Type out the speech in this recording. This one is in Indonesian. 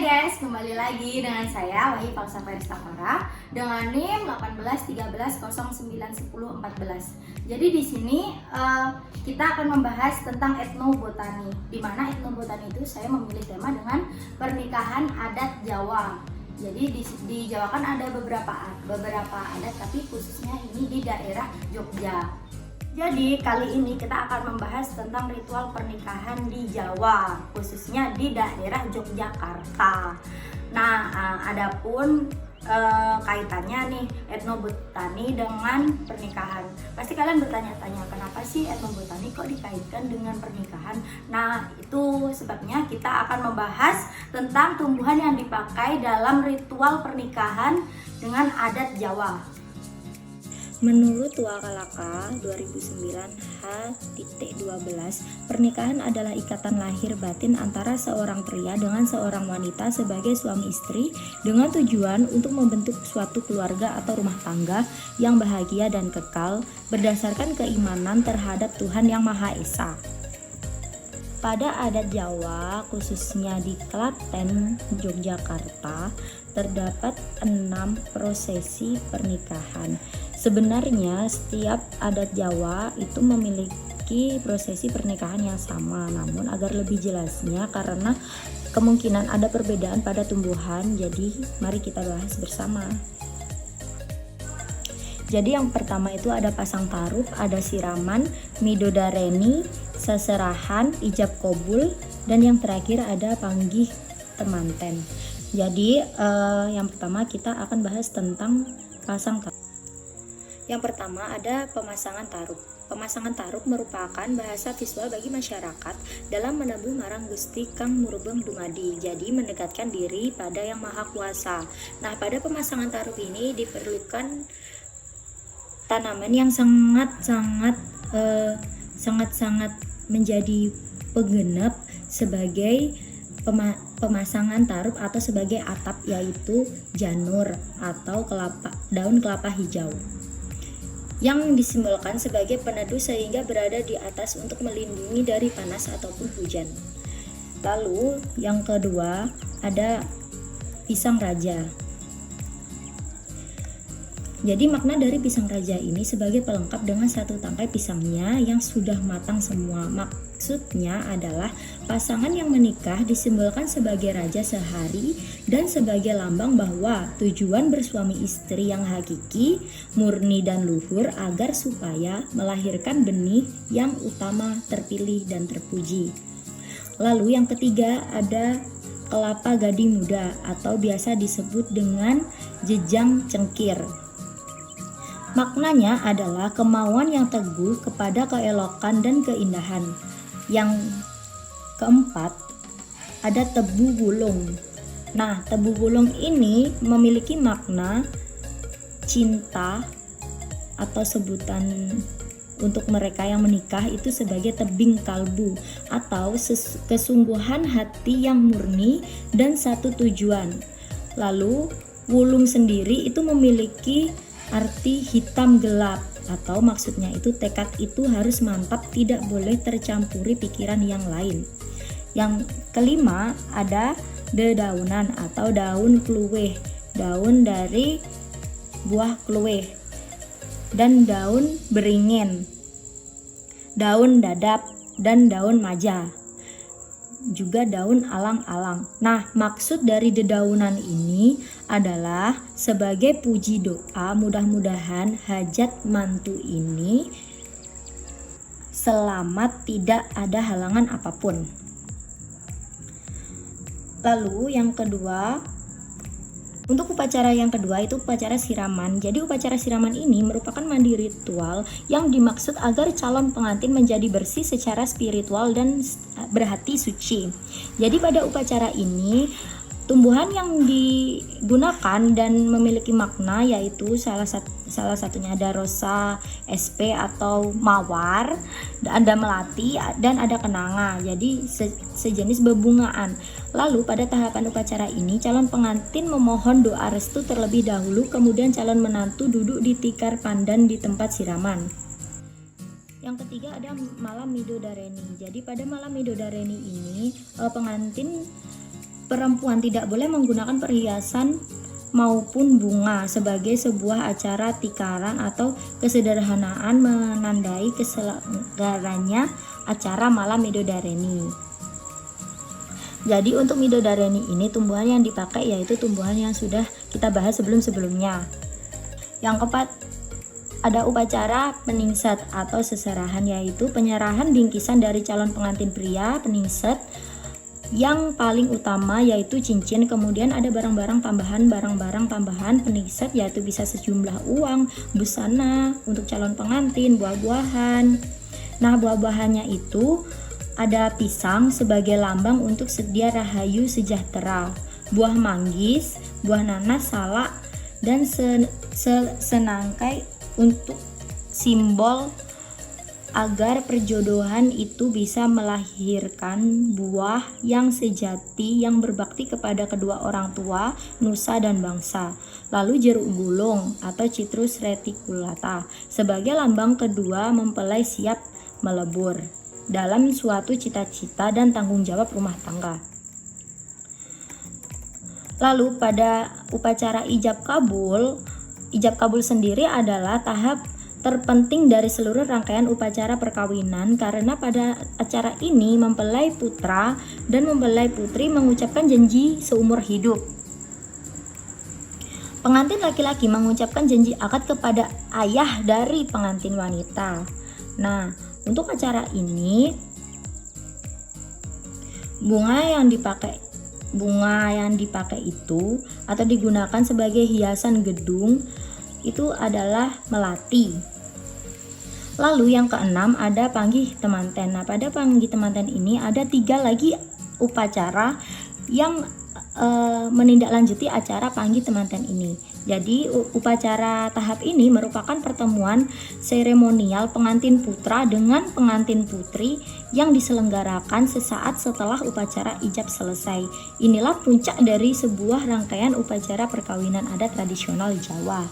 Hai guys, kembali lagi dengan saya Wahyu Falsa Peristakara dengan NIM 1813091014. Jadi di sini kita akan membahas tentang etnobotani. Di mana etnobotani itu saya memilih tema dengan pernikahan adat Jawa. Jadi di Jawa kan ada beberapa adat, tapi khususnya ini di daerah Jogja. Jadi kali ini kita akan membahas tentang ritual pernikahan di Jawa, khususnya di daerah Yogyakarta. Nah, adapun kaitannya nih etnobotani dengan pernikahan. Pasti kalian bertanya-tanya, kenapa sih etnobotani kok dikaitkan dengan pernikahan? Nah, itu sebabnya kita akan membahas tentang tumbuhan yang dipakai dalam ritual pernikahan dengan adat Jawa. Menurut Wakalaka 2009 H.12, pernikahan adalah ikatan lahir batin antara seorang pria dengan seorang wanita sebagai suami istri dengan tujuan untuk membentuk suatu keluarga atau rumah tangga yang bahagia dan kekal berdasarkan keimanan terhadap Tuhan Yang Maha Esa. Pada adat Jawa, khususnya di Klaten, Yogyakarta, terdapat 6 prosesi pernikahan. Sebenarnya setiap adat Jawa itu memiliki prosesi pernikahan yang sama, namun agar lebih jelasnya karena kemungkinan ada perbedaan pada tumbuhan, jadi mari kita bahas bersama. Jadi yang pertama itu ada pasang taruh, ada siraman, midodareni, seserahan, ijab kobul, dan yang terakhir ada panggih temanten. Jadi yang pertama kita akan bahas tentang pasang taruh. Yang pertama ada pemasangan taruh. Pemasangan taruh merupakan bahasa visual bagi masyarakat dalam menabuh marang Gusti Kang Murbeng Dumadi, jadi mendekatkan diri pada Yang Maha Kuasa. Nah, pada pemasangan taruh ini diperlukan tanaman yang sangat menjadi penggenap sebagai pemasangan taruh atau sebagai atap, yaitu janur atau daun kelapa hijau yang disimbolkan sebagai peneduh sehingga berada di atas untuk melindungi dari panas ataupun hujan. Lalu yang kedua ada pisang raja. Jadi makna dari pisang raja ini sebagai pelengkap dengan satu tangkai pisangnya yang sudah matang semua. Maksudnya adalah pasangan yang menikah disimbolkan sebagai raja sehari dan sebagai lambang bahwa tujuan bersuami istri yang hakiki, murni dan luhur agar supaya melahirkan benih yang utama, terpilih dan terpuji. Lalu yang ketiga ada kelapa gading muda atau biasa disebut dengan jejang cengkir. Maknanya adalah kemauan yang teguh kepada keelokan dan keindahan. Yang keempat ada tebu gulung. Nah, tebu gulung ini memiliki makna cinta atau sebutan untuk mereka yang menikah itu sebagai tebing kalbu atau kesungguhan hati yang murni dan satu tujuan. Lalu wulung sendiri itu memiliki arti hitam gelap atau maksudnya itu tekad itu harus mantap, tidak boleh tercampuri pikiran yang lain. Yang kelima ada dedaunan atau daun kluweh, daun dari buah kluweh, dan daun beringin, daun dadap, dan daun maja, juga daun alang-alang. Nah, maksud dari dedaunan ini adalah sebagai puji doa mudah-mudahan hajat mantu ini selamat, tidak ada halangan apapun. Lalu yang kedua, untuk upacara yang kedua itu upacara siraman. Jadi upacara siraman ini merupakan mandi ritual yang dimaksud agar calon pengantin menjadi bersih secara spiritual dan berhati suci. Jadi pada upacara ini tumbuhan yang digunakan dan memiliki makna yaitu salah satunya ada rosa SP atau mawar, ada melati, dan ada kenanga. Jadi sejenis bebungaan. Lalu pada tahapan upacara ini calon pengantin memohon doa restu terlebih dahulu, kemudian calon menantu duduk di tikar pandan di tempat siraman. Yang ketiga ada malam midodareni. Jadi pada malam midodareni ini pengantin perempuan tidak boleh menggunakan perhiasan maupun bunga sebagai sebuah acara tikaran atau kesederhanaan menandai keselenggaranya acara malam Midodareni. Jadi untuk Midodareni ini tumbuhan yang dipakai yaitu tumbuhan yang sudah kita bahas sebelum-sebelumnya. Yang keempat, ada upacara peningset atau seserahan, yaitu penyerahan bingkisan dari calon pengantin pria peningset. Yang paling utama yaitu cincin, kemudian ada barang-barang tambahan peningset, yaitu bisa sejumlah uang, busana untuk calon pengantin, buah-buahan. Nah, buah-buahannya itu ada pisang sebagai lambang untuk sedia rahayu sejahtera, buah manggis, buah nanas, salak, dan senangkai untuk simbol agar perjodohan itu bisa melahirkan buah yang sejati yang berbakti kepada kedua orang tua, nusa dan bangsa. Lalu jeruk gulung atau Citrus reticulata sebagai lambang kedua mempelai siap melebur dalam suatu cita-cita dan tanggung jawab rumah tangga. Lalu pada upacara ijab kabul sendiri adalah tahap terpenting dari seluruh rangkaian upacara perkawinan, karena pada acara ini mempelai putra dan mempelai putri mengucapkan janji seumur hidup. Pengantin laki-laki mengucapkan janji akad kepada ayah dari pengantin wanita. Nah, untuk acara ini bunga yang dipakai itu atau digunakan sebagai hiasan gedung itu adalah melati. Lalu yang keenam ada panggih temanten. Nah, pada panggih temanten ini ada 3 lagi upacara yang menindaklanjuti acara panggih temanten ini. Jadi upacara tahap ini merupakan pertemuan seremonial pengantin putra dengan pengantin putri yang diselenggarakan sesaat setelah upacara ijab selesai. Inilah puncak dari sebuah rangkaian upacara perkawinan adat tradisional Jawa.